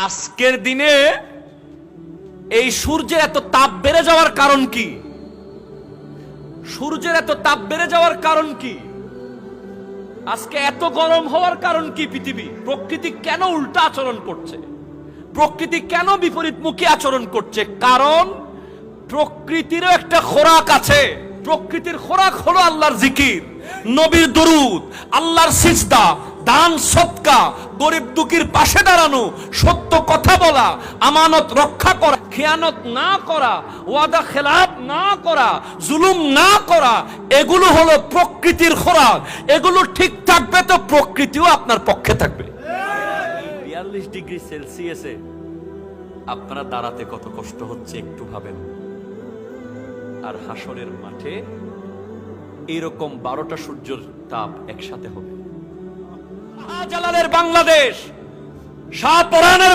আজকের দিনে এই সূর্যের এত তাপ বেড়ে যাওয়ার কারণ কি? সূর্যের এত তাপ বেড়ে যাওয়ার কারণ কি? আজকে এত গরম হওয়ার কারণ কি? পৃথিবী, প্রকৃতি কেন উল্টা আচরণ করছে? প্রকৃতি কেন বিপরীতমুখী আচরণ করছে? কারণ প্রকৃতিরও একটা খোরাক আছে। প্রকৃতির খোরাক হলো আল্লাহর জিকির, নবীর দরুদ, আল্লাহর সিজদা, দান সদকা, গরিব দুঃখীর পাশে দাঁড়ানো, সত্য কথা বলা, আমানত রক্ষা করা, খেয়ানত না করা, ওয়াদা খেলাফ না করা, জুলুম না করা, এগুলো হলো প্রকৃতির খোরাক। এগুলো ঠিক থাকবে তো প্রকৃতিও আপনার পক্ষে থাকবে। 42 ডিগ্রি সেলসিয়াসে আপনারা দাঁড়াতে কত কষ্ট হচ্ছে একটু ভাবেন। আর হাসরের মাঠে এরকম 12টা সূর্যের তাপ একসাথে হবে। শাহজালালের বাংলাদেশ, শাহপরানের